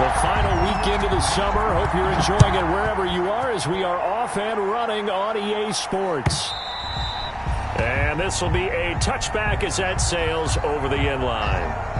The final weekend of the summer. Hope you're enjoying it wherever you are as we are off and running on EA Sports. And this will be a touchback as that sails over the end line.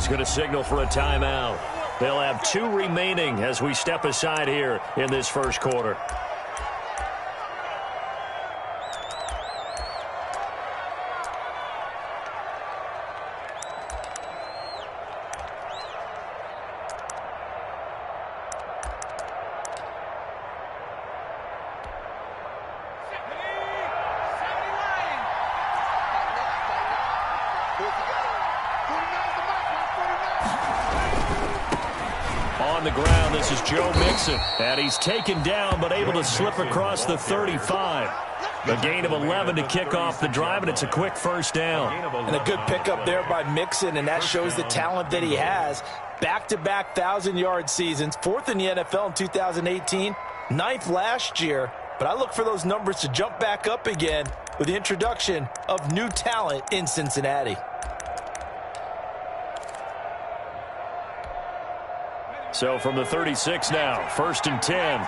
Going to signal for a timeout. They'll have 2 remaining as we step aside here in this first quarter. On the ground, this is Joe Mixon. And he's taken down, but able to slip across the 35. A gain of 11 to kick off the drive, and it's a quick first down. And a good pickup there by Mixon, and that shows the talent that he has. Back-to-back 1,000-yard seasons, 4th in the NFL in 2018, 9th last year. But I look for those numbers to jump back up again with the introduction of new talent in Cincinnati. So from the 36 now, 1st and 10.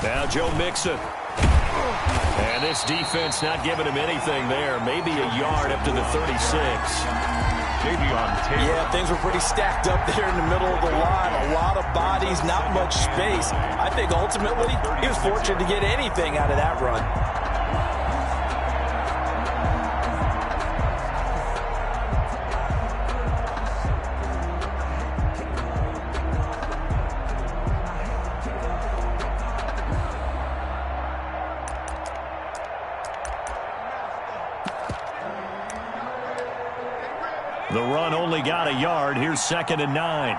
Now Joe Mixon. And this defense not giving him anything there. Maybe a yard up to the 36. Yeah, things were pretty stacked up there in the middle of the line. A lot of bodies, not much space. I think ultimately he was fortunate to get anything out of that run. The run only got a yard. Here's 2nd and 9.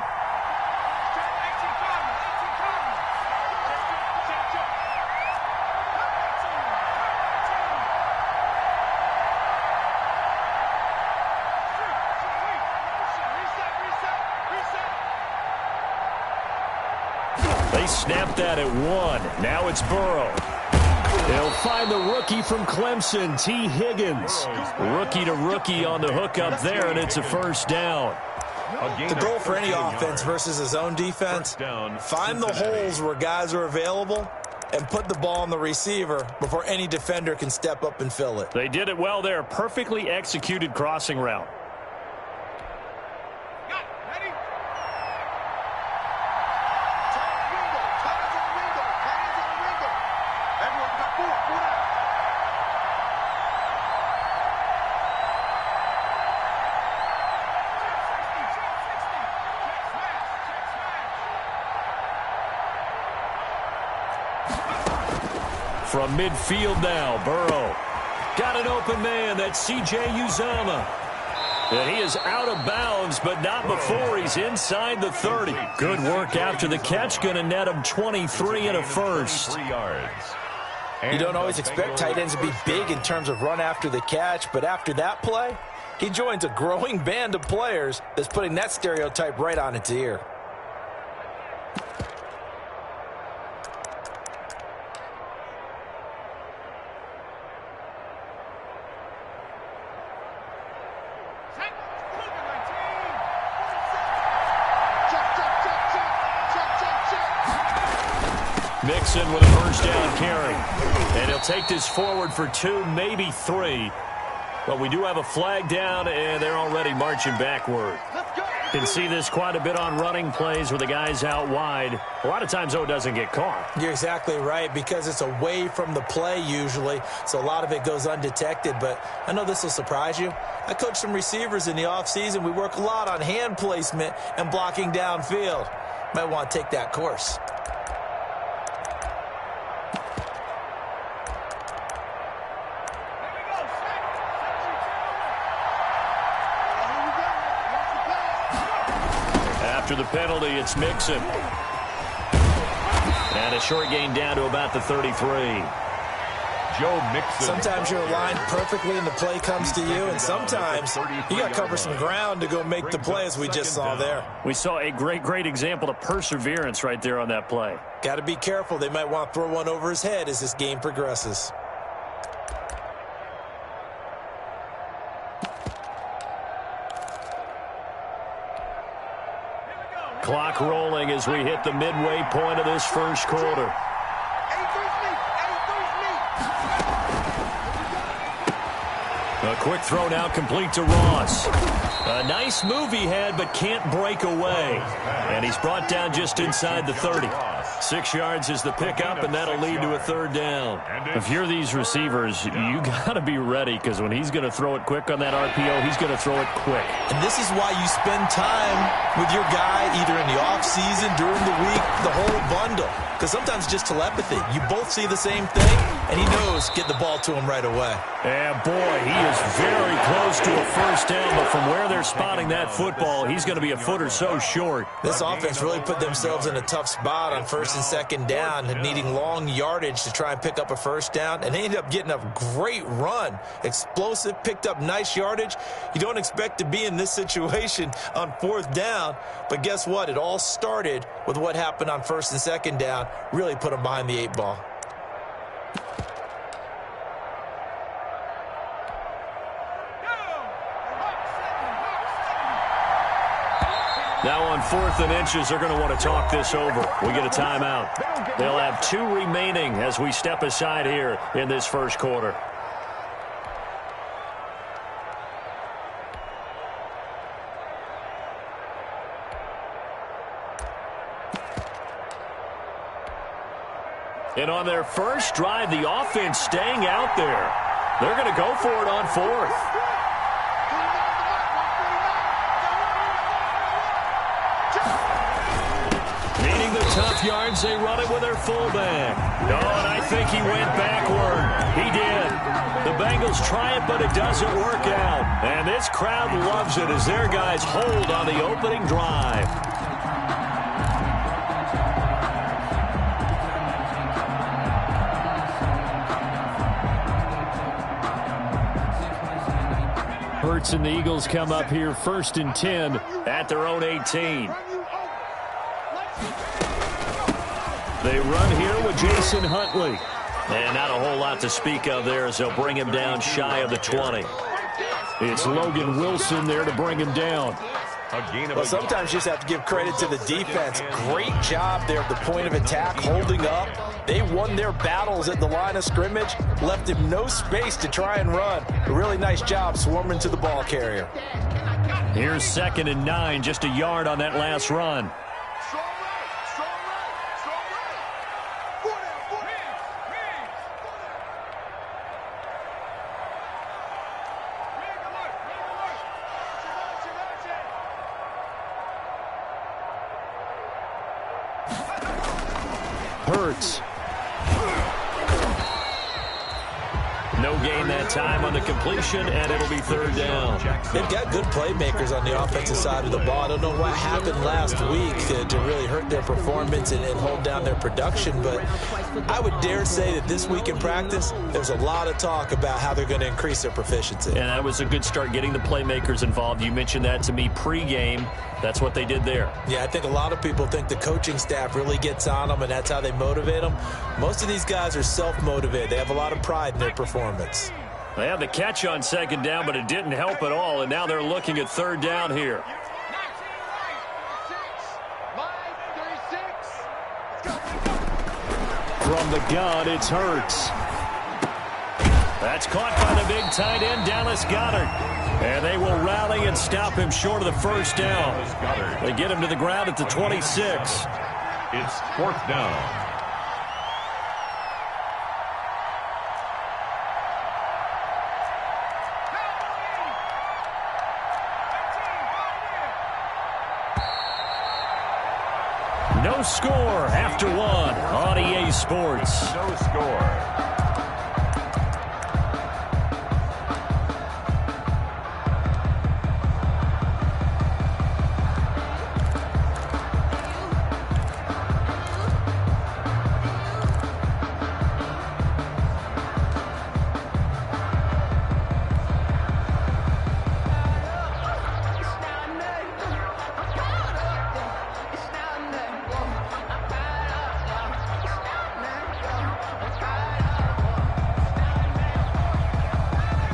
They snapped that at 1. Now it's Burrow. They'll find the rookie from Clemson, T. Higgins. Rookie to rookie on the hook up there, and it's a first down. The goal for any offense versus his own defense, find the holes where guys are available and put the ball on the receiver before any defender can step up and fill it. They did it well there. Perfectly executed crossing route. From midfield now, Burrow. Got an open man. That's C.J. Uzomah. And he is out of bounds, but not before he's inside the 30. Good work after the catch. Going to net him 23 and a first. You don't always expect tight ends to be big in terms of run after the catch, but after that play, he joins a growing band of players that's putting that stereotype right on its ear. Mixon with a first down carry. And he'll take this forward for 2, maybe 3. But we do have a flag down, and they're already marching backward. Let's go. Can see this quite a bit on running plays where the guy's out wide. A lot of times, though, it doesn't get caught. You're exactly right, because it's away from the play usually, so a lot of it goes undetected. But I know this will surprise you. I coach some receivers in the offseason. We work a lot on hand placement and blocking downfield. Might want to take that course. After the penalty, it's Mixon. And a short gain down to about the 33. Joe Mixon. Sometimes you're aligned perfectly and the play comes to you, and sometimes you got to cover some ground to go make the play, as we just saw there. We saw a great example of perseverance right there on that play. Got to be careful. They might want to throw one over his head as this game progresses. Clock rolling as we hit the midway point of this first quarter. A quick throw now complete to Ross. A nice move he had, but can't break away. And he's brought down just inside the 30. 6 yards is the pickup, and that'll lead to a third down. If you're these receivers, you got to be ready, because when he's going to throw it quick on that RPO, he's going to throw it quick. And this is why you spend time with your guy either in the offseason, during the week, the whole bundle. Because sometimes just telepathy. You both see the same thing, and he knows get the ball to him right away. And boy, he is very close to a first down, but from where they're spotting that football, he's going to be a foot or so short. This offense really put themselves in a tough spot on first and second down, needing long yardage to try and pick up a first down, and they ended up getting a great run. Explosive, picked up nice yardage. You don't expect to be in this situation on fourth down, but guess what? It all started with what happened on first and second down. Really put them behind the 8 ball. Now on 4th and inches, they're going to want to talk this over. We get a timeout. They'll have 2 remaining as we step aside here in this first quarter. And on their first drive, the offense staying out there. They're going to go for it on 4th. Needing the tough yards, they run it with their fullback. Oh, and I think he went backward. He did. The Bengals try it, but it doesn't work out. And this crowd loves it as their guys hold on the opening drive. Hurts and the Eagles come up here 1st and 10 at their own 18. They run here with Jason Huntley. And not a whole lot to speak of there as they'll bring him down shy of the 20. It's Logan Wilson there to bring him down. Well, sometimes you just have to give credit to the defense. Great job there at the point of attack, holding up. They won their battles at the line of scrimmage, left him no space to try and run. A really nice job swarming to the ball carrier. Here's 2nd and 9, just a yard on that last run. Hurts. No gain that time on the completion, and it'll be 3rd down. They've got good playmakers on the offensive side of the ball. I don't know what happened last week to really hurt their performance and hold down their production, but I would dare say that this week in practice, there's a lot of talk about how they're going to increase their proficiency. And that was a good start, getting the playmakers involved. You mentioned that to me pregame. That's what they did there. Yeah, I think a lot of people think the coaching staff really gets on them, and that's how they motivate them. Most of these guys are self-motivated. They have a lot of pride in their performance. They had the catch on 2nd down, but it didn't help at all, and now they're looking at 3rd down here. From the gun, it's Hurts. That's caught by the big tight end, Dallas Goedert. And they will rally and stop him short of the first down. They get him to the ground at the 26. It's 4th down. No score after one on EA Sports. No score.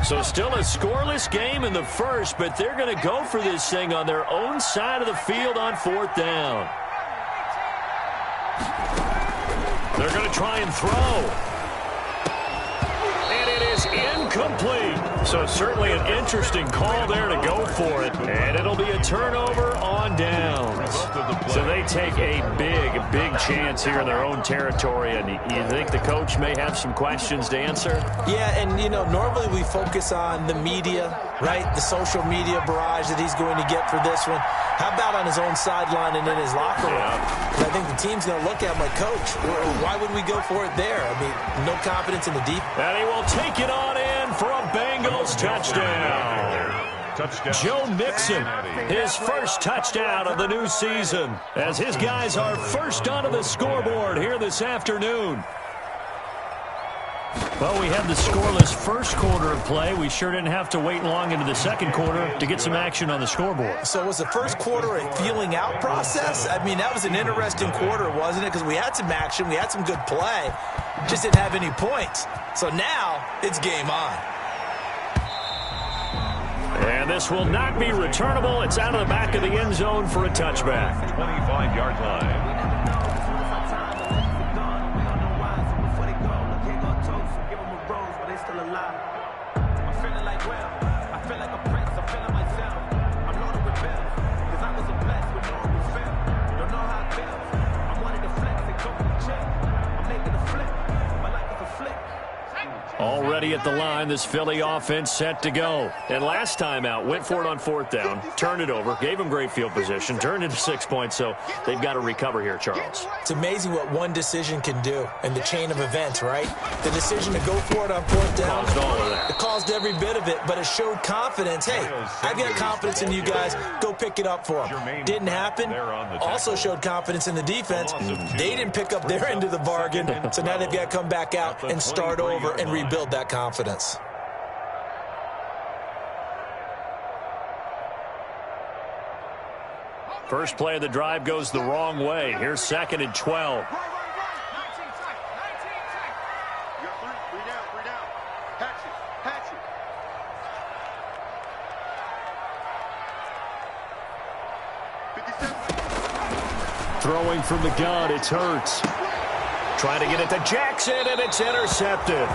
So still a scoreless game in the first, but they're going to go for this thing on their own side of the field on 4th down. They're going to try and throw. And it is incomplete. So certainly an interesting call there to go for it. And it'll be a turnover on downs. So they take a big chance here in their own territory. And you think the coach may have some questions to answer? Yeah, and, you know, normally we focus on the media, right? The social media barrage that he's going to get for this one. How about on his own sideline and in his locker room? I think the team's going to look at him like, Coach, why would we go for it there? I mean, no confidence in the deep. And he will take it on in for a Bengals touchdown. Joe Mixon, his first touchdown of the new season, as his guys are first onto the scoreboard here this afternoon. Well, we had the scoreless first quarter of play. We sure didn't have to wait long into the second quarter to get some action on the scoreboard. So was the first quarter a feeling out process? I mean, that was an interesting quarter, wasn't it? Because we had some action, we had some good play, just didn't have any points. So now it's game on. And this will not be returnable. It's out of the back of the end zone for a touchback. 25-yard line. Already at the line, this Philly offense set to go. And last time out, went for it on 4th down, turned it over, gave them great field position, turned into 6 points, so they've got to recover here, Charles. It's amazing what one decision can do in the chain of events, right? The decision to go for it on 4th down. Caused all of that. It caused every bit of it, but it showed confidence. Hey, I've got confidence in you guys. Go pick it up for them. Didn't happen. Also showed confidence in the defense. They didn't pick up their end of the bargain, so now they've got to come back out and start over and rebuild that confidence. First play of the drive goes the wrong way. Here's 2nd and 12. Throwing from the gun, it's Hurts. Trying to get it to Jackson, and it's intercepted.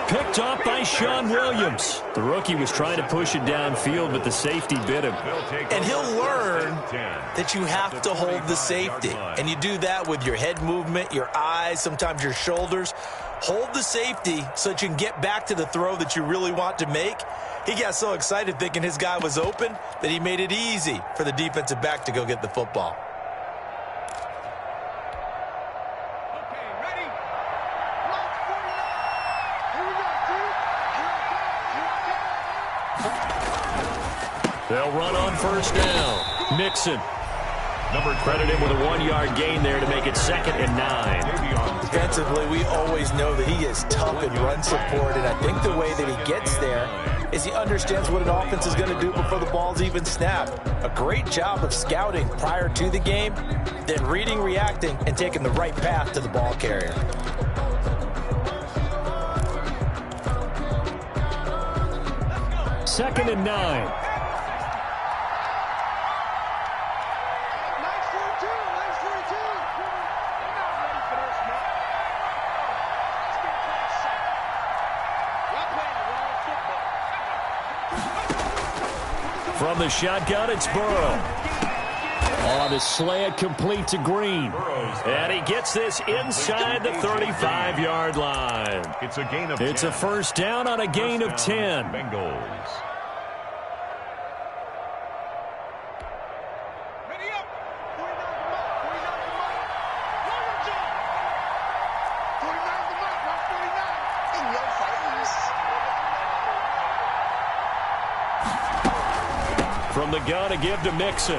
Picked off by Sean Williams. The rookie was trying to push it downfield, but the safety bit him. And he'll learn that you have to hold the safety. And you do that with your head movement, your eyes, sometimes your shoulders. Hold the safety so that you can get back to the throw that you really want to make. He got so excited thinking his guy was open that he made it easy for the defensive back to go get the football. They'll run on 1st down. Mixon. Credit him with a 1-yard gain there to make it 2nd and 9. Defensively, we always know that he is tough in run support, and I think the way that he gets there is he understands what an offense is going to do before the ball's even snapped. A great job of scouting prior to the game, then reading, reacting, and taking the right path to the ball carrier. Second and 9. From the shotgun, it's Burrow. On the slant, complete to Green. And he gets this inside the 35-yard line. It's a gain of 10. It's a first down on a gain of 10. Bengals. From the gun, a give to Mixon.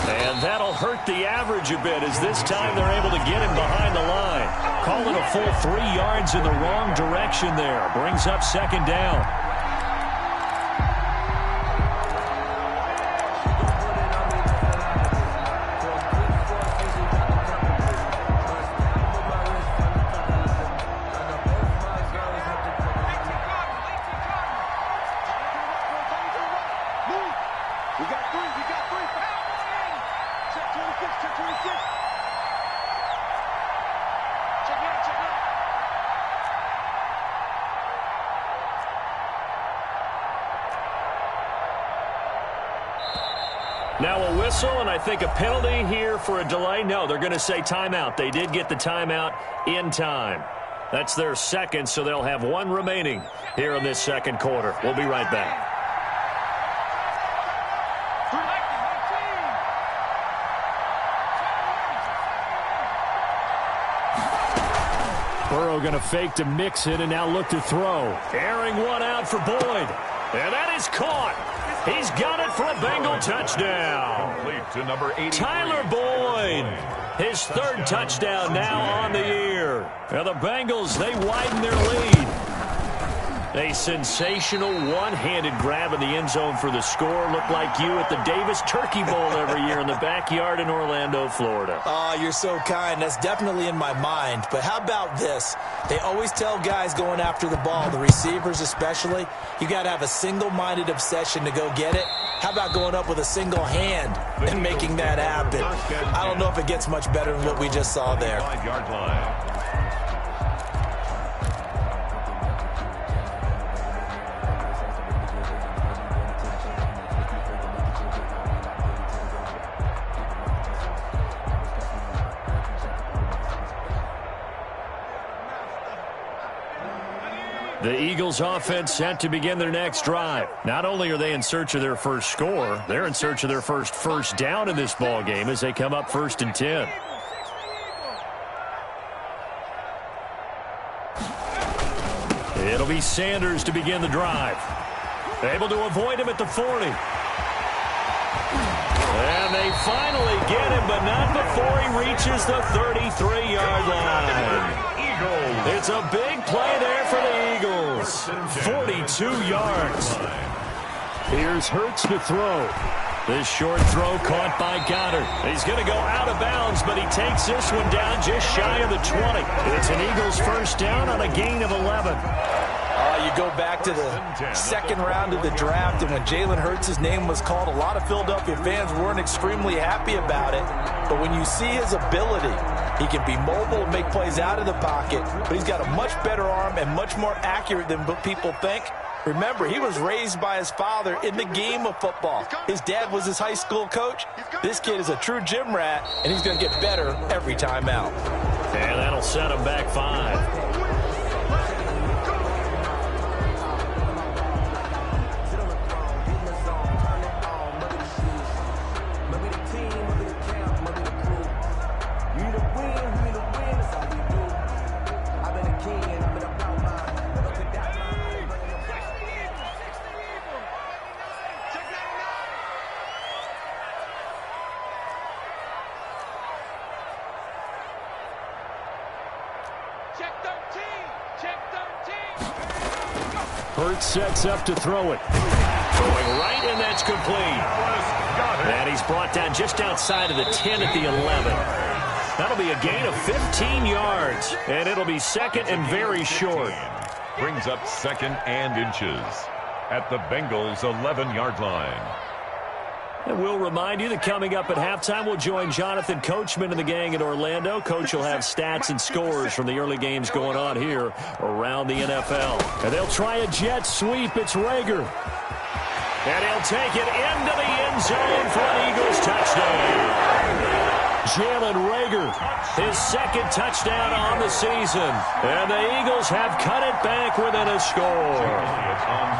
And that'll hurt the average a bit, as this time they're able to get him behind the line. Calling a full 3 yards in the wrong direction there. Brings up second down. Now a whistle, and I think a penalty here for a delay. No, they're going to say timeout. They did get the timeout in time. That's their second, so they'll have 1 remaining here in this second quarter. We'll be right back. Burrow going to fake to Mixon and now look to throw. Airing one out for Boyd. And that is caught. He's got it for a Bengal touchdown. Complete to number 83. Tyler Boyd. His 3rd touchdown now on the year. Now the Bengals, they widen their lead. A sensational one-handed grab in the end zone for the score. Looked like you at the Davis Turkey Bowl every year in the backyard in Orlando, Florida. Oh, you're so kind. That's definitely in my mind. But how about this? They always tell guys going after the ball, the receivers especially, you got to have a single-minded obsession to go get it. How about going up with a single hand and making that happen? I don't know if it gets much better than what we just saw there. 5-yard line. The Eagles offense set to begin their next drive. Not only are they in search of their first score, they're in search of their first down in this ball game as they come up 1st and 10. It'll be Sanders to begin the drive. Able to avoid him at the 40. And they finally get him, but not before he reaches the 33-yard line. It's a big play there for the Eagles. 42 yards. Here's Hurts to throw. This short throw caught by Goddard. He's going to go out of bounds, but he takes this one down just shy of the 20. It's an Eagles first down on a gain of 11. You go back to the second round of the draft, and when Jalen Hurts' name was called, a lot of Philadelphia fans weren't extremely happy about it. But when you see his ability, he can be mobile and make plays out of the pocket, but he's got a much better arm and much more accurate than what people think. Remember, he was raised by his father in the game of football. His dad was his high school coach. This kid is a true gym rat, and he's going to get better every time out. And that'll set him back 5. Hurts sets up to throw it. Going right, and that's complete. And he's brought down just outside of the 10 at the 11. That'll be a gain of 15 yards, and it'll be second and very short. Brings up 2nd and inches at the Bengals' 11-yard line. And we'll remind you that coming up at halftime, we'll join Jonathan Coachman and the gang in Orlando. Coach will have stats and scores from the early games going on here around the NFL. And they'll try a jet sweep. It's Rager. And he'll take it into the end zone for an Eagles touchdown. Jalen Reagor, his second touchdown on the season. And the Eagles have cut it back within a score.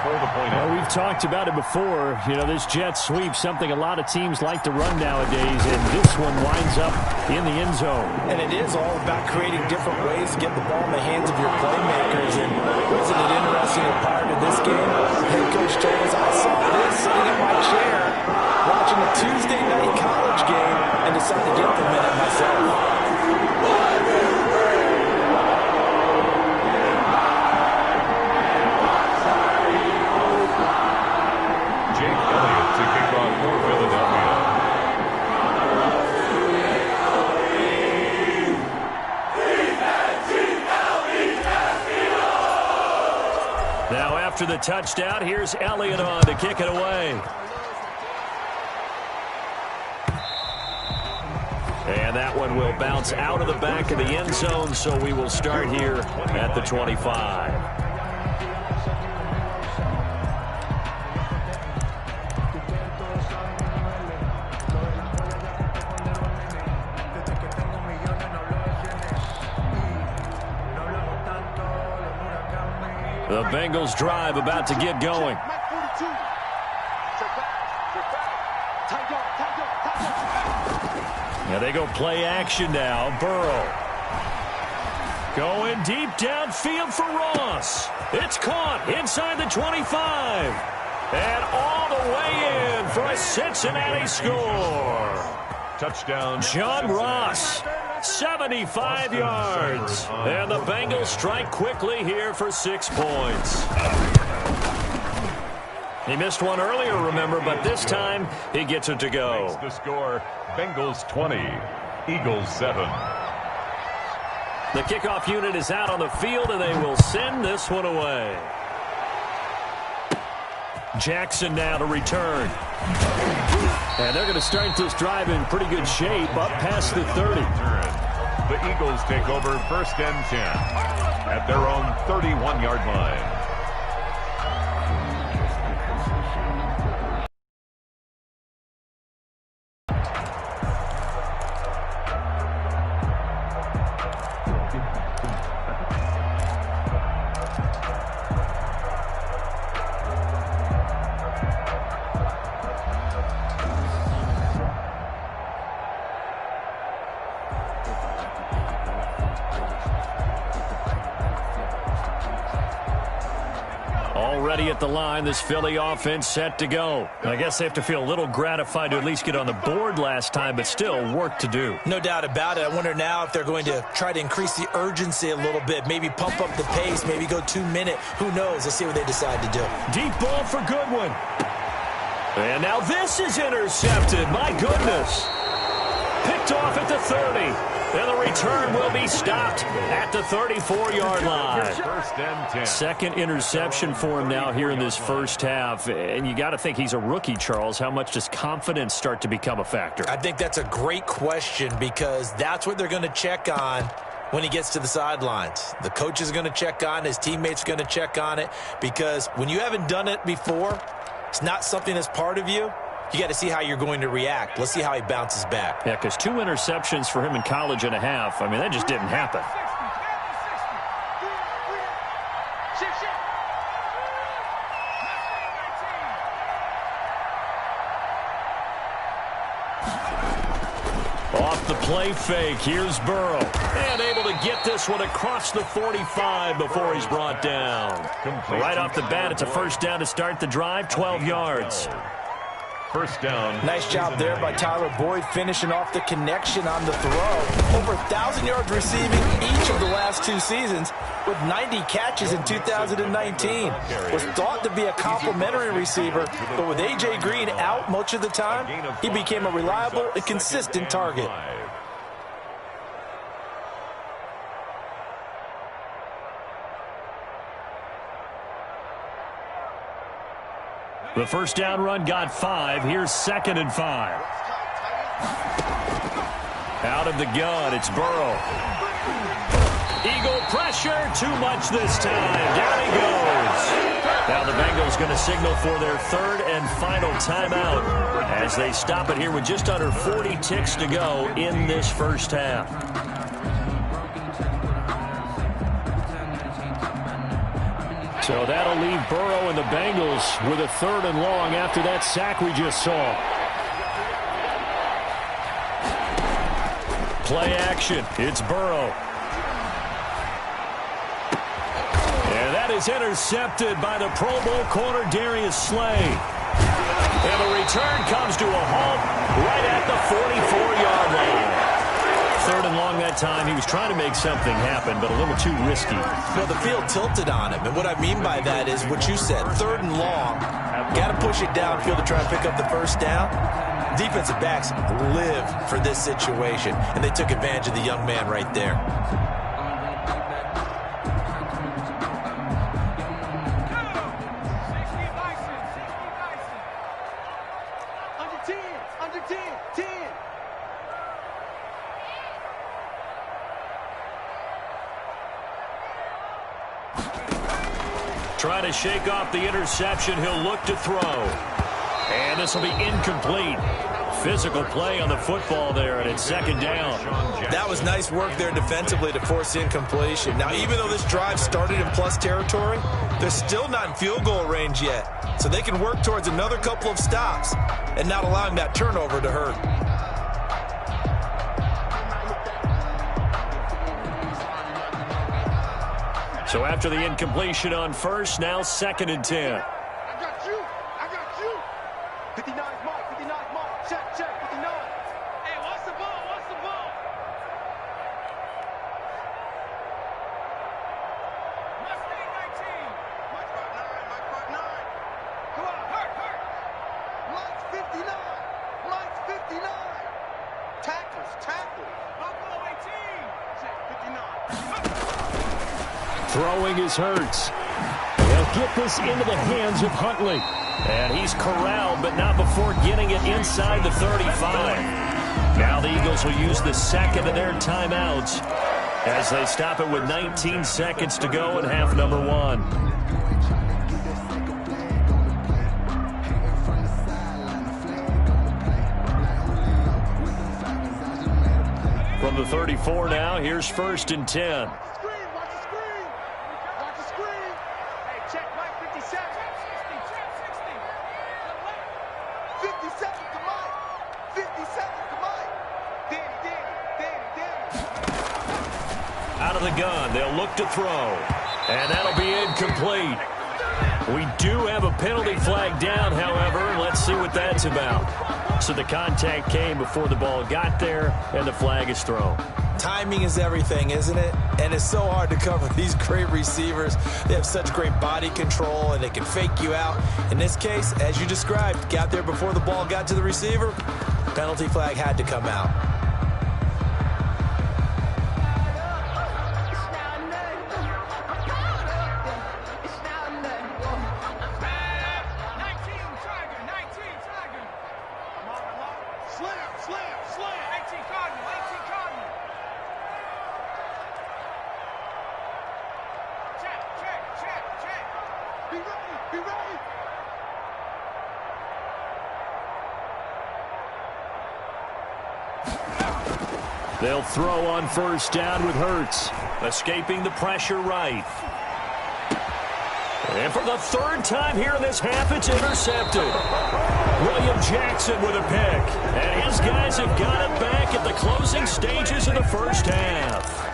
Well, we've talked about it before. You know, this jet sweep, something a lot of teams like to run nowadays, and this one winds up in the end zone. And it is all about creating different ways to get the ball in the hands of your playmakers. And wasn't it interesting that prior to this game, head coach told us, I saw this sitting in my chair watching a Tuesday night college game and decided to get the minute myself. Now after the touchdown, here's Elliott on to kick it away. And that one will bounce out of the back of the end zone, so we will start here at the 25. The Bengals drive about to get going. Now they go play action now. Burrow. Going deep downfield for Ross. It's caught inside the 25. And all the way in for a Cincinnati score. Touchdown. John Ross. 75 yards. And the Bengals strike quickly here for 6 points. He missed one earlier, remember, but this time he gets it to go. Makes the score, Bengals 20, Eagles 7. The kickoff unit is out on the field, and they will send this one away. Jackson now to return. And they're going to start this drive in pretty good shape, up past the 30. The Eagles take over first and 10 at their own 31-yard line. Already at the line, this Philly offense set to go. I guess they have to feel a little gratified to at least get on the board last time, but still work to do. No doubt about it. I wonder now if they're going to try to increase the urgency a little bit, maybe pump up the pace, maybe go 2-minute. Who knows? Let's see what they decide to do. Deep ball for Goodwin. And now this is intercepted. My goodness. Picked off at the 30. And the return will be stopped at the 34-yard line. First and 10. Second interception for him now here in this first half. And you got to think he's a rookie, Charles. How much does confidence start to become a factor? I think that's a great question because that's what they're going to check on when he gets to the sidelines. The coach is going to check on, his teammates are going to check on it, because when you haven't done it before, it's not something that's part of you. You got to see how you're going to react. Let's see how he bounces back. Yeah, because 2 interceptions for him in college and a half. I mean, that just didn't happen. Off the play fake, here's Burrow. And able to get this one across the 45 before he's brought down. Right off the bat, it's a first down to start the drive, 12 yards. First down. Nice job there by Tyler Boyd, finishing off the connection on the throw. Over 1,000 yards receiving each of the last 2 seasons, with 90 catches in 2019. Was thought to be a complimentary receiver, but with A.J. Green out much of the time, he became a reliable and consistent target. The first down run got 5. Here's 2nd and 5. Out of the gun, it's Burrow. Eagle pressure, too much this time. Down he goes. Now the Bengals going to signal for their third and final timeout as they stop it here with just under 40 ticks to go in this first half. So that'll leave Burrow and the Bengals with a third and long after that sack we just saw. Play action. It's Burrow. And that is intercepted by the Pro Bowl corner Darius Slay. And the return comes to a halt right at the 44-yard line. Third and long that time. He was trying to make something happen, but a little too risky. Well, the field tilted on him, and what I mean by that is what you said. Third and long, got to push it downfield to try and pick up the first down. Defensive backs live for this situation, and they took advantage of the young man right there. Trying to shake off the interception. He'll look to throw. And this will be incomplete. Physical play on the football there, and it's second down. That was nice work there defensively to force incompletion. Now, even though this drive started in plus territory, they're still not in field goal range yet. So they can work towards another couple of stops and not allowing that turnover to hurt. So after the incompletion on first, now second and 10. I got you. 59 Mike, 59 Mike. Check, 59. Hey, what's the ball? Mustang 19. Mike part 9. Come on, hurt. Mike's 59. Tackles. Buffalo 18. Check, 59. Throwing is Hurts. They'll get this into the hands of Huntley. And he's corralled, but not before getting it inside the 35. Now the Eagles will use the second of their timeouts as they stop it with 19 seconds to go in half number one. From the 34 now, here's first and 10. Out of the gun, they'll look to throw. And that'll be incomplete. We do have a penalty flag down, however. Let's see what that's about. So the contact came before the ball got there, and the flag is thrown. Timing is everything, isn't it? And it's so hard to cover these great receivers. They have such great body control, and they can fake you out. In this case, as you described, got there before the ball got to the receiver. Penalty flag had to come out. They'll throw on first down with Hurts. Escaping the pressure right. And for the third time here in this half, it's intercepted. William Jackson with a pick. And his guys have got it back at the closing stages of the first half.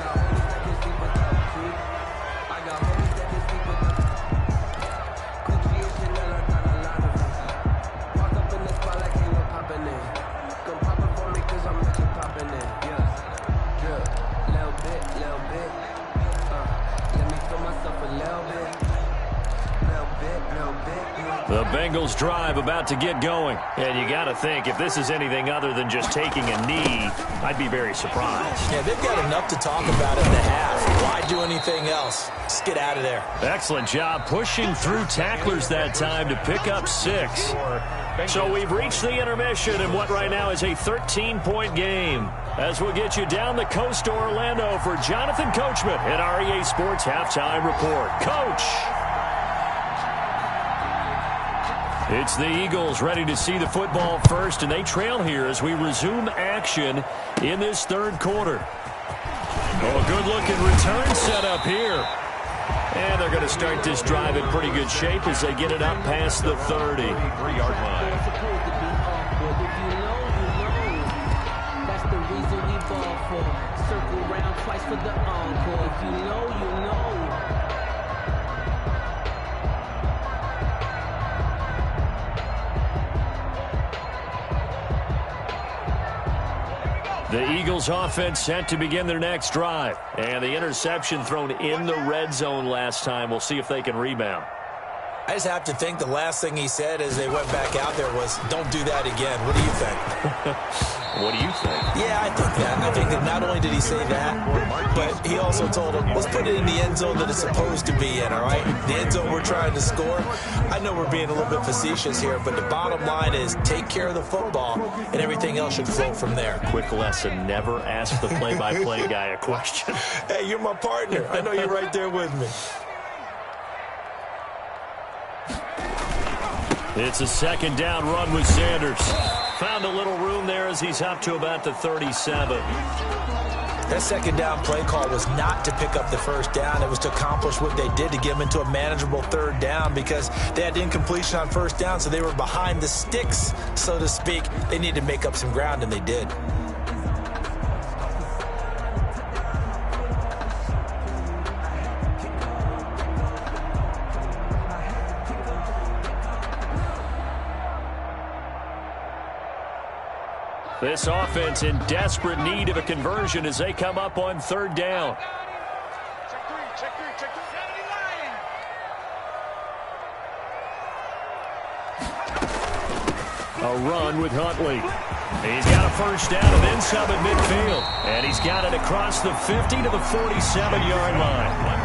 The Bengals drive about to get going. And you got to think, if this is anything other than just taking a knee, I'd be very surprised. Yeah, they've got enough to talk about in the half. Why do anything else? Just get out of there. Excellent job pushing through tacklers that time to pick up 6. So we've reached the intermission in what right now is a 13-point game. As we'll get you down the coast to Orlando for Jonathan Coachman at our EA Sports Halftime Report. Coach! It's the Eagles ready to see the football first, and they trail here as we resume action in this third quarter. Oh, a good-looking return set up here. And they're going to start this drive in pretty good shape as they get it up past the 30. 3-yard line. That's the reason we ball for. Circle round twice for the encore. If you know, you know. The Eagles offense set to begin their next drive. And the interception thrown in the red zone last time. We'll see if they can rebound. I just have to think the last thing he said as they went back out there was, don't do that again. What do you think? What do you think? Yeah, I think that. I think that not only did he say that, but he also told him, let's put it in the end zone that it's supposed to be in, all right? The end zone we're trying to score. I know we're being a little bit facetious here, but the bottom line is take care of the football, and everything else should flow from there. Quick lesson, never ask the play-by-play guy a question. Hey, you're my partner. I know you're right there with me. It's a second down run with Sanders. Found a little room there as he's up to about the 37. That second down play call was not to pick up the first down. It was to accomplish what they did to get them into a manageable third down because they had incompletion on first down, so they were behind the sticks, so to speak. They needed to make up some ground, and they did. This offense in desperate need of a conversion as they come up on third down. Check three, check three. 70 line. A run with Huntley. He's got a first down and then some at midfield. And he's got it across the 50 to the 47-yard line.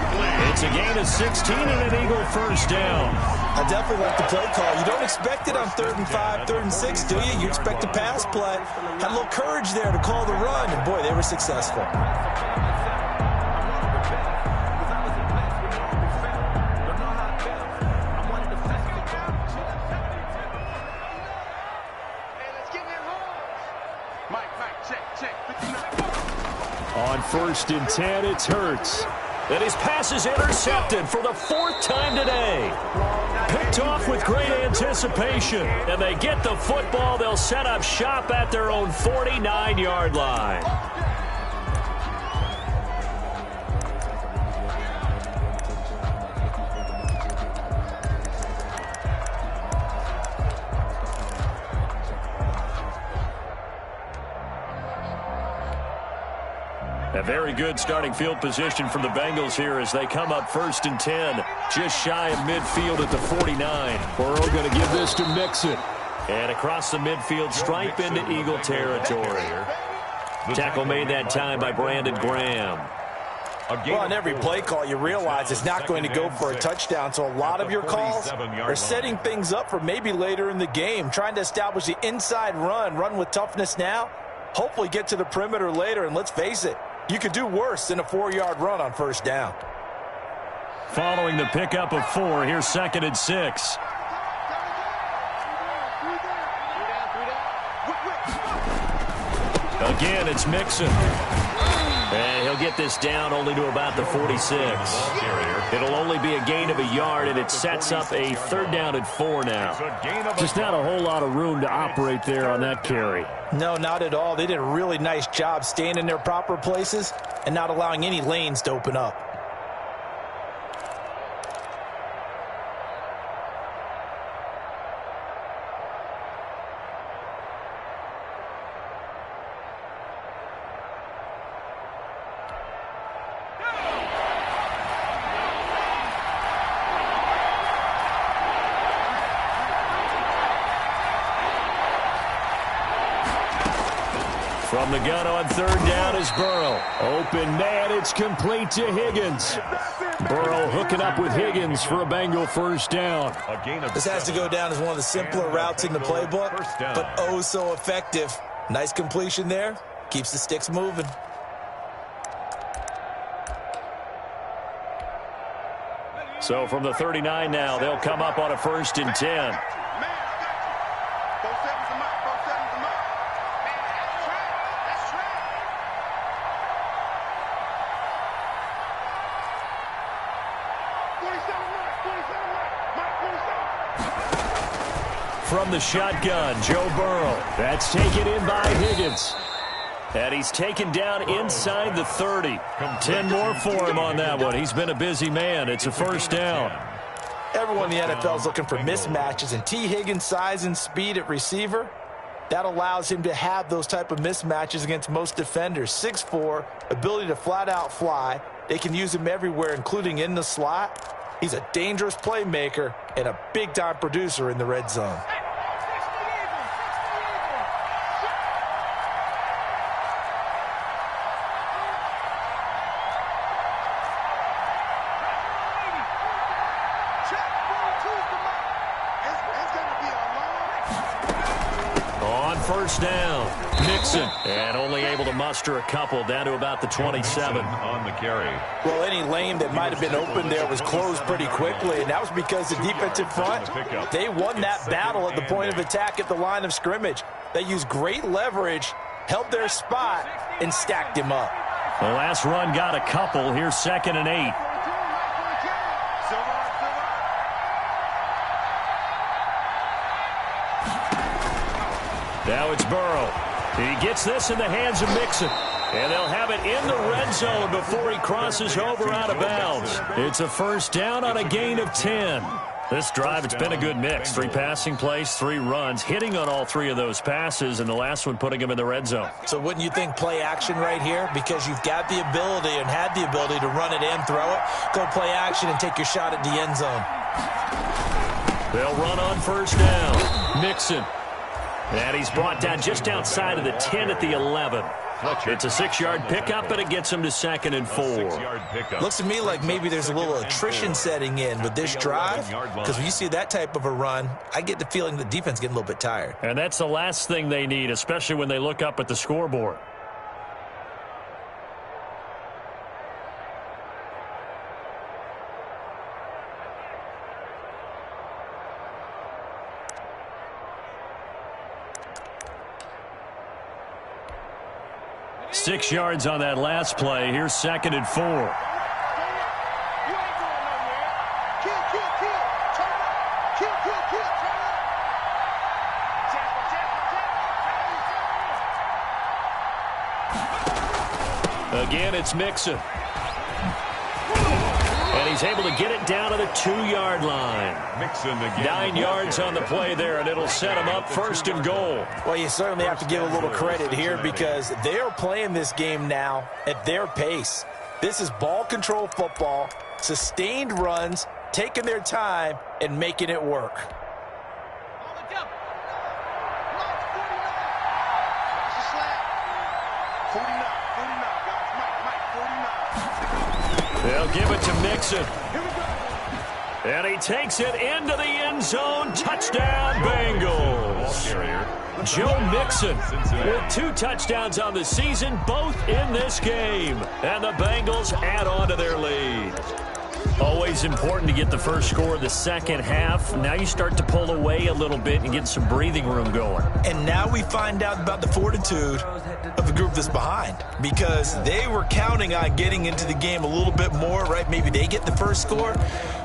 It's a gain of 16 and an Eagle first down. I definitely like the play call. You don't expect it on 3rd and 5, 3rd and 6, do you? You expect a pass play. Had a little courage there to call the run, and boy, they were successful. On 1st and 10, it's Hurts. And his pass is intercepted for the 4th time today. Picked off with great anticipation. And they get the football. They'll set up shop at their own 49-yard line. A very good starting field position from the Bengals here as they come up 1st and 10. Just shy of midfield at the 49. Burrow going to give this to Mixon. And across the midfield, stripe into Eagle territory. Tackle made that time by Brandon Graham. Well, on every play call, you realize it's not going to go for a touchdown, so a lot of your calls are setting things up for maybe later in the game, trying to establish the inside run with toughness now, hopefully get to the perimeter later, and let's face it, you could do worse than a 4-yard run on first down. Following the pickup of 4, here's 2nd and 6. Again, it's Mixon. And he'll get this down only to about the 46. It'll only be a gain of a yard, and it sets up a 3rd down and 4 now. Just not a whole lot of room to operate there on that carry. No, not at all. They did a really nice job staying in their proper places and not allowing any lanes to open up. From the gun on 3rd down is Burrow. Open man, it's complete to Higgins. Burrow hooking up with Higgins for a Bengal first down. This has to go down as one of the simpler routes in the playbook, but oh so effective. Nice completion there. Keeps the sticks moving. So from the 39 now, they'll come up on a 1st and 10. 4 seconds a month. 4 seconds a month. Man, that's trash. That's trash. From the shotgun, Joe Burrow. That's taken in by Higgins. And he's taken down inside the 30. 10 more for him on that one. He's been a busy man. It's a first down. Everyone in the NFL is looking for mismatches, and T. Higgins' size and speed at receiver, that allows him to have those type of mismatches against most defenders. 6'4", ability to flat-out fly. They can use him everywhere, including in the slot. He's a dangerous playmaker and a big-time producer in the red zone. First down, Mixon, and only able to muster a couple, down to about the 27. On the carry. Well, any lane that might have been open there was closed pretty quickly, and that was because the defensive front, they won that battle at the point of attack at the line of scrimmage. They used great leverage, held their spot, and stacked him up. The last run got a couple. Here's 2nd and 8. Now it's Burrow. He gets this in the hands of Mixon. And they'll have it in the red zone before he crosses over out of bounds. It's a first down on a gain of 10. This drive, it's been a good mix. 3 passing plays, 3 runs, hitting on all 3 of those passes, and the last one putting him in the red zone. So wouldn't you think play action right here? Because you've got the ability and had the ability to run it in, throw it, go play action, and take your shot at the end zone. They'll run on first down. Mixon. And he's brought down just outside of the 10 at the 11. It's a 6-yard pickup, and it gets him to 2nd and 4. Looks to me like maybe there's a little attrition setting in with this drive, because when you see that type of a run, I get the feeling the defense is getting a little bit tired. And that's the last thing they need, especially when they look up at the scoreboard. Six yards on that last play. Here's 2nd and 4. Again, it's Mixon. And he's able to get it down to the 2-yard line. Mixon again. 9 yards on the play there, and it'll set him up 1st and goal. Well, you certainly have to give a little credit here because they are playing this game now at their pace. This is ball control football, sustained runs, taking their time, and making it work. They'll give it to Mixon. And he takes it into the end zone. Touchdown, Bengals. Joe Mixon with 2 touchdowns on the season, both in this game. And the Bengals add on to their lead. Always important to get the first score of the second half. Now you start to pull away a little bit and get some breathing room going. And now we find out about the fortitude of the group that's behind, because they were counting on getting into the game a little bit more, right? Maybe they get the first score.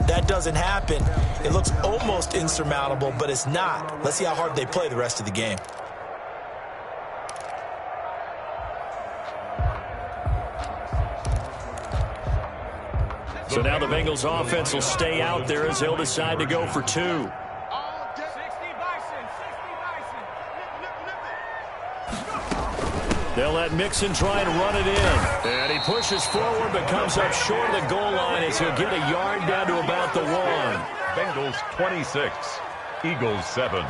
That doesn't happen. It looks almost insurmountable, but it's not. Let's see how hard they play the rest of the game. So now the Bengals offense will stay out there as they'll decide to go for 2. They'll let Mixon try and run it in. And he pushes forward but comes up short of the goal line as he'll get a yard down to about the 1. Bengals 26, Eagles 7.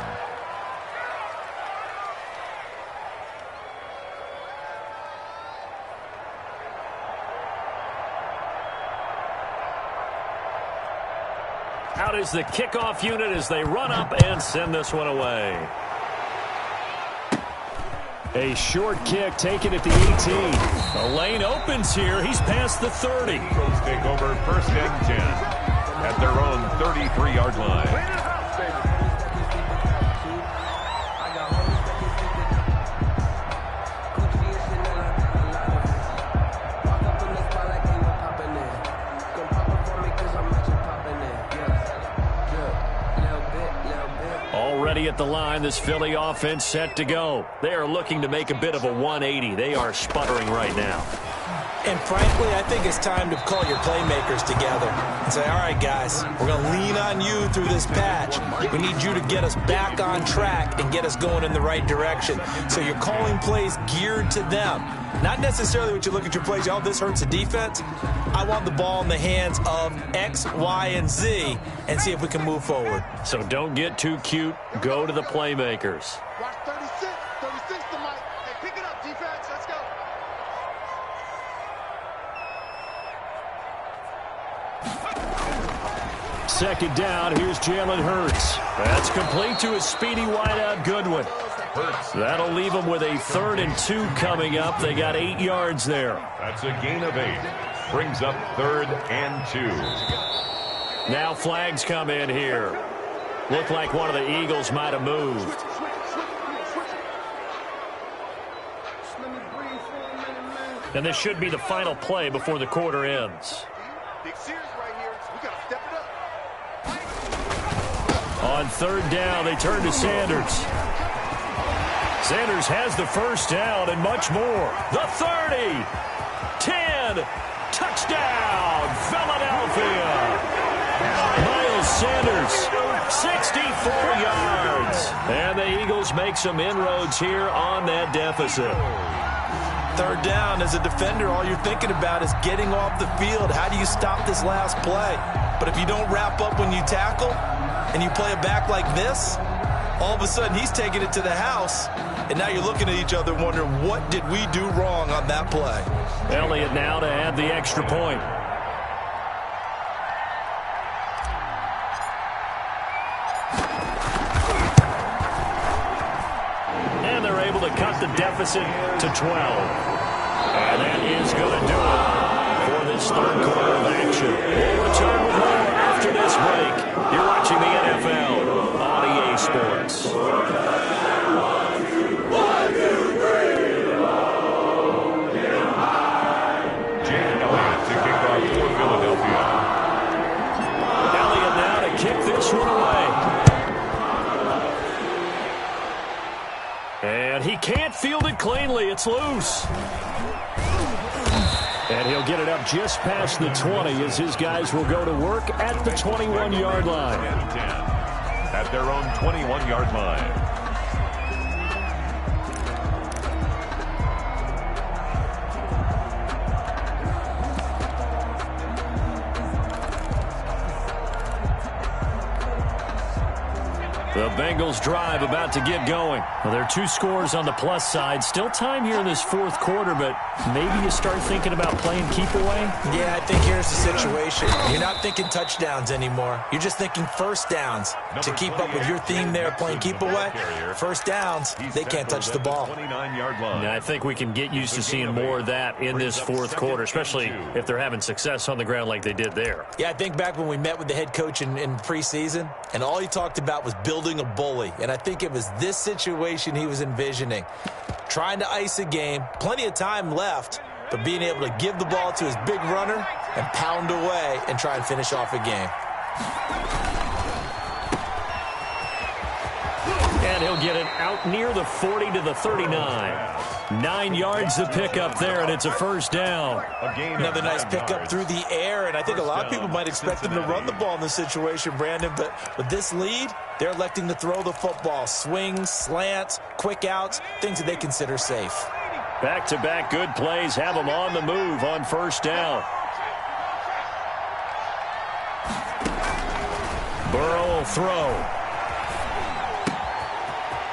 Out is the kickoff unit as they run up and send this one away. A short kick taken at the 18. The lane opens here. He's past the 30. Eagles take over 1st and 10 at their own 33-yard line. at the line. This Philly offense set to go. They are looking to make a bit of a 180. They are sputtering right now. And frankly, I think it's time to call your playmakers together and say, all right, guys, we're going to lean on you through this patch. We need you to get us back on track and get us going in the right direction. So you're calling plays geared to them. Not necessarily what you look at your plays, oh, this hurts the defense. I want the ball in the hands of X, Y, and Z and see if we can move forward. So don't get too cute. Go to the playmakers. Watch 36. 36 to Mike. Hey, pick it up, defense. Let's go. Second down, here's Jalen Hurts. That's complete to his speedy wideout Goodwin. That'll leave them with a 3rd and 2 coming up. They got 8 yards there. That's a gain of 8. Brings up 3rd and 2. Now flags come in here. Looked like one of the Eagles might have moved. And this should be the final play before the quarter ends. Big series right here. We got to step it up. On 3rd down, they turn to Sanders. Sanders has the first down and much more. The 30, 10, touchdown, Philadelphia. Miles Sanders, 64 yards. And the Eagles make some inroads here on that deficit. 3rd down, as a defender, all you're thinking about is getting off the field. How do you stop this last play? But if you don't wrap up when you tackle and you play it back like this, all of a sudden he's taking it to the house, and now you're looking at each other wondering, what did we do wrong on that play? Elliott now to add the extra point. And they're able to cut the deficit to 12. And that is going to do it for this 3rd quarter of action. We'll return with more after this break. You're watching the NFL on EA Sports. Jake Elliott to kick off for Philadelphia. Elliott now to kick this one away. And he can't field it cleanly. It's loose. And he'll get it up just past the 20 as his guys will go to work at the 21-yard line. At their own 21-yard line. The Bengals drive about to get going. Well, there are 2 scores on the plus side. Still time here in this 4th quarter, but maybe you start thinking about playing keep away? Yeah, I think here's the situation. You're not thinking touchdowns anymore. You're just thinking first downs. To keep up with your theme there, playing keep away, first downs, they can't touch the ball. Yeah, I think we can get used to seeing more of that in this 4th quarter, especially if they're having success on the ground like they did there. Yeah, I think back when we met with the head coach in preseason, and all he talked about was building a bully. And I think it was this situation he was envisioning. Trying to ice a game, plenty of time left, but being able to give the ball to his big runner and pound away and try and finish off a game. And he'll get it out near the 40 to the 39. 9 yards to pick up there, and it's a first down. Another nice pickup through the air, and I think a lot of people might expect them to run the ball in this situation, Brandon, but with this lead, they're electing to throw the football. Swings, slants, quick outs, things that they consider safe. Back-to-back good plays have them on the move on first down. Burrow will throw.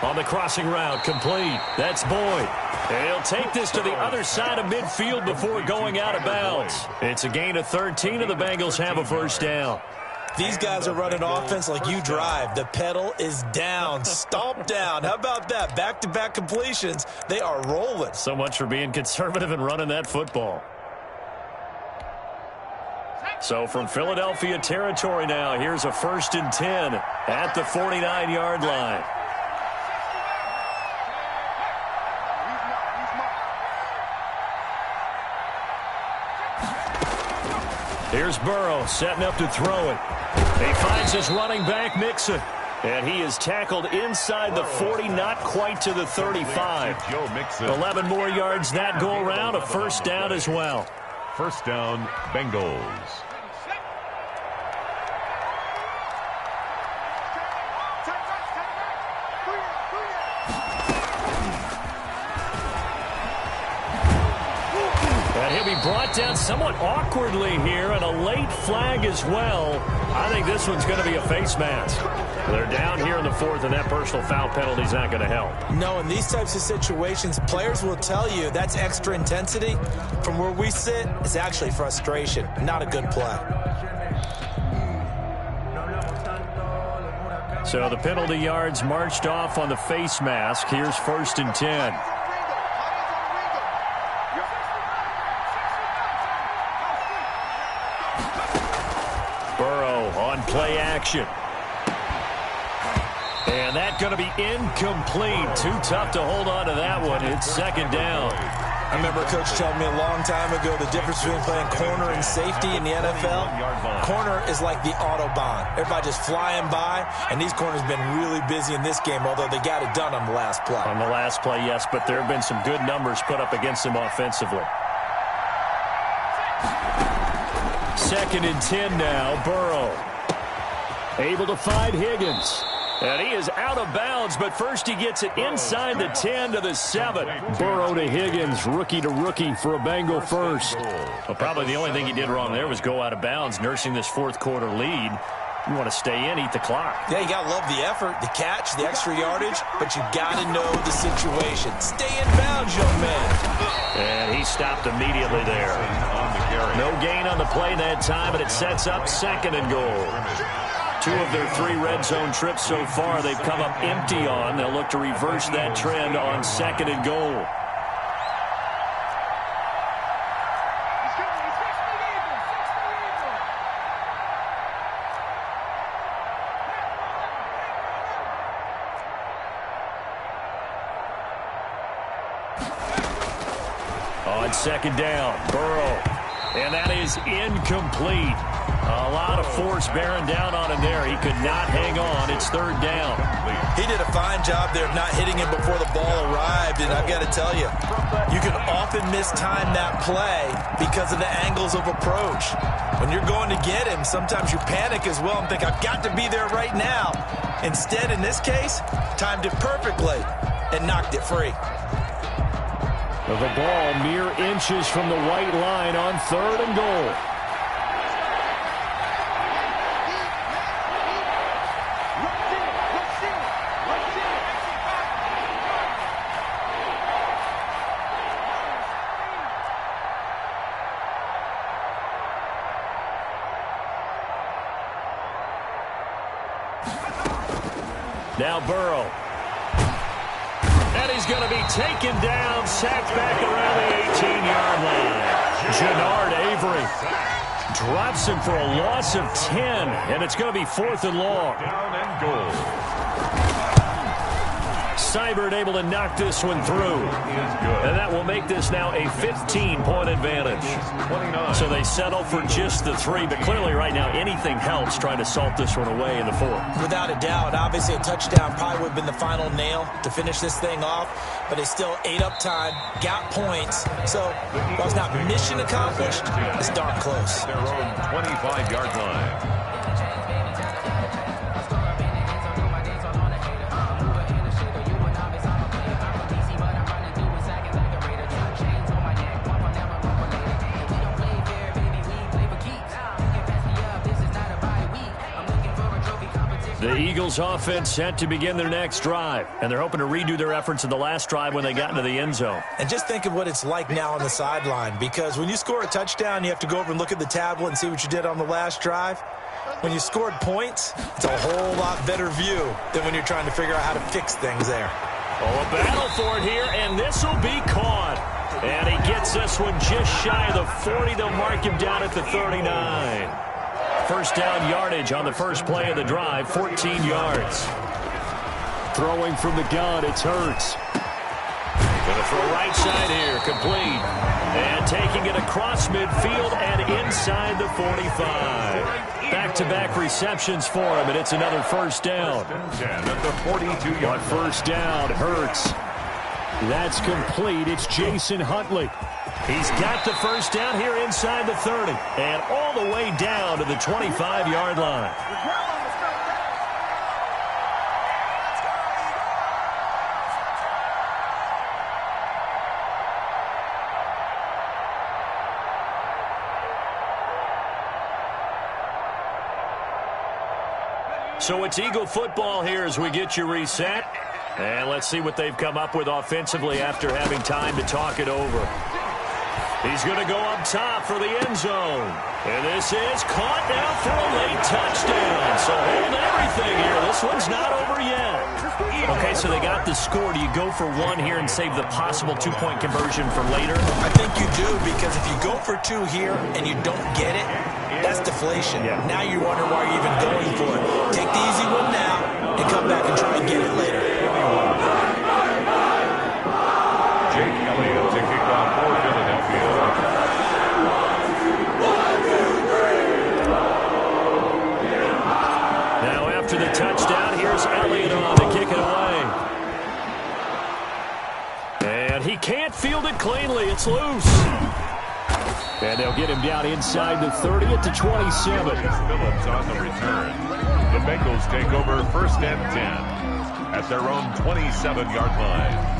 On the crossing route, complete. That's Boyd. And he'll take this to the other side of midfield before going out of bounds. It's a gain of 13, and the Bengals have a first down. These guys are running offense like you drive. The pedal is down, stomp down. How about that? Back-to-back completions. They are rolling. So much for being conservative and running that football. So from Philadelphia territory now, here's a 1st and 10 at the 49-yard line. Here's Burrow setting up to throw it. He finds his running back, Mixon. And he is tackled inside the 40, not quite to the 35. 11 more yards that go around, a first down as well. First down, Bengals. And he'll be brought down somewhat awkwardly here, and a late flag as well. I think this one's going to be a face mask. They're down here in the fourth, and that personal foul penalty is not going to help. No, in these types of situations, players will tell you that's extra intensity. From where we sit, it's actually frustration, not a good play. So the penalty yards marched off on the face mask. Here's 1st and 10. Burrow on play action. And that's going to be incomplete. Too tough to hold on to that one. It's 2nd down. I remember a coach telling me a long time ago the difference between playing corner and safety in the NFL. Corner is like the Autobahn. Everybody just flying by, and these corners have been really busy in this game, although they got it done on the last play. On the last play, yes, but there have been some good numbers put up against them offensively. 2nd and 10 now, Burrow. Able to find Higgins. And he is out of bounds, but first he gets it inside the 10 to the 7. Burrow to Higgins, rookie to rookie for a Bengal first. Well, probably the only thing he did wrong there was go out of bounds, nursing this fourth quarter lead. You want to stay in, eat the clock. Yeah, you got to love the effort, the catch, the extra yardage, but you got to know the situation. Stay in bounds, young man. And he stopped immediately there. No gain on the play that time, but it sets up 2nd and goal. 2 of their 3 red zone trips so far they've come up empty on. They'll look to reverse that trend on 2nd and goal. On 2nd down, Burrow. And that is incomplete. A lot of force bearing down on him there. He could not hang on. It's 3rd down. He did a fine job there of not hitting him before the ball arrived, and I've got to tell you, you can often mistime that play because of the angles of approach. When you're going to get him, sometimes you panic as well and think, I've got to be there right now. Instead, in this case, timed it perfectly and knocked it free. The ball mere inches from the white line on 3rd and goal. Now Burrow. And he's going to be taken down, sacked back around the 18-yard line. Jannard Avery drops him for a loss of 10, and it's going to be 4th and long. Down and goal. Seibert able to knock this one through. And that will make this now a 15-point advantage. 29. So they settle for just the 3, but clearly right now anything helps trying to salt this one away in the 4th. Without a doubt, obviously a touchdown probably would have been the final nail to finish this thing off, but they still ate up time, got points. So while it's not mission accomplished, it's darn close. Their own 25-yard line. The Eagles offense set to begin their next drive, and they're hoping to redo their efforts in the last drive when they got into the end zone. And just think of what it's like now on the sideline, because when you score a touchdown, you have to go over and look at the tablet and see what you did on the last drive. When you scored points, it's a whole lot better view than when you're trying to figure out how to fix things there. Oh, a battle for it here, and this will be caught. And he gets this one just shy of the 40. They'll mark him down at the 39. First down yardage on the first play of the drive, 14 yards. Throwing from the gun, it's Hurts. Gonna throw right side here, complete. And taking it across midfield and inside the 45. Back-to-back receptions for him, and it's another first down. 10 at the 42-yard. First down hurts. That's complete. It's Jason Huntley. He's got the first down here inside the 30 and all the way down to the 25-yard line. So it's Eagle football here as we get you reset. And let's see what they've come up with offensively after having time to talk it over. He's going to go up top for the end zone. And this is caught now for a late touchdown. So hold everything here. This one's not over yet. Okay, so they got the score. Do you go for one here and save the possible two-point conversion for later? I think you do, because if you go for two here and you don't get it, that's deflation. Yeah. Now you wonder why you're even going for it. Take the easy one now and come back and try and get it later. Jake Elliott to kick off for Philadelphia. Now after the touchdown, here's Elliott on to kick it away. And he can't field it cleanly. It's loose. And they'll get him down inside the 30 at the 27. Phillips on the return. The Bengals take over first and 10 at their own 27-yard line.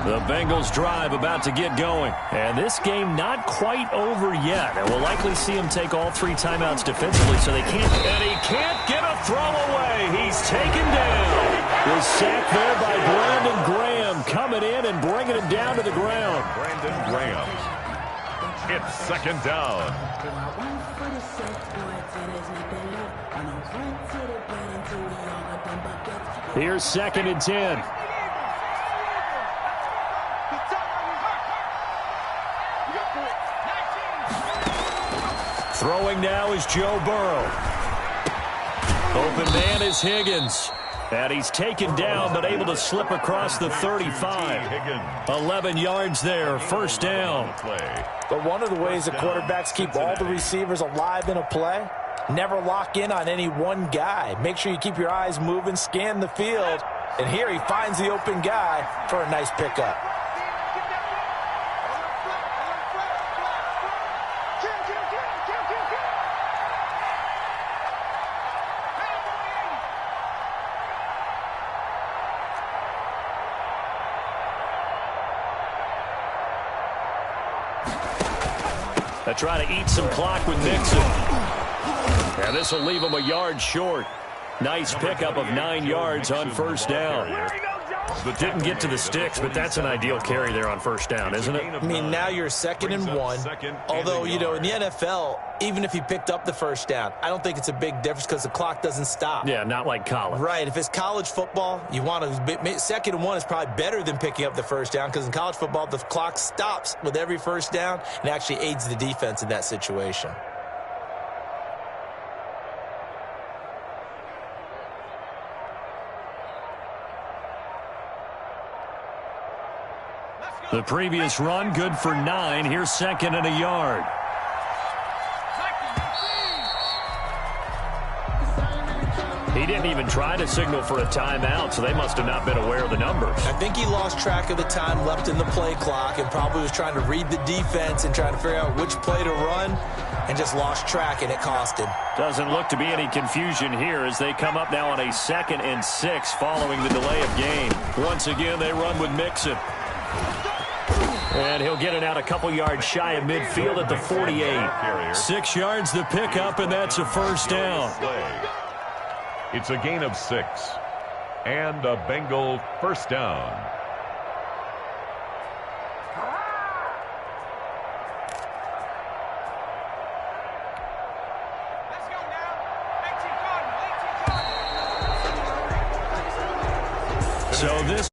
The Bengals drive about to get going. And this game not quite over yet. And we'll likely see him take all three timeouts defensively so they can't. And he can't get a throw away. He's taken down. Was sacked there by Brandon Graham, coming in and bringing him down to the ground. Brandon Graham. It's second down. Here's second and 10. Throwing now is Joe Burrow. Open man is Higgins. And he's taken down but able to slip across the 35. 11 yards there, first down. But one of the ways the quarterbacks keep all the receivers alive in a play, never lock in on any one guy. Make sure you keep your eyes moving, scan the field. And here he finds the open guy for a nice pickup. They try to eat some clock with Mixon. And this will leave him a yard short. Nice pickup of 9 yards on first down. But didn't get to the sticks, but that's an ideal carry there on first down, isn't it? I mean, now you're 2nd and 1. Although, you know, in the NFL, even if he picked up the first down, I don't think it's a big difference because the clock doesn't stop. Yeah, not like college. Right. If it's college football, you want to 2nd and 1 is probably better than picking up the first down, because in college football, the clock stops with every first down and actually aids the defense in that situation. The previous run, good for 9. Here's second and a yard. He didn't even try to signal for a timeout, so they must have not been aware of the numbers. I think he lost track of the time left in the play clock and probably was trying to read the defense and trying to figure out which play to run and just lost track, and it cost him. Doesn't look to be any confusion here as they come up now on a 2nd and 6 following the delay of game. Once again, they run with Mixon. And he'll get it out a couple yards shy of midfield at the 48. 6 yards the pickup, and that's a first down. It's a gain of 6. And a Bengal first down. So this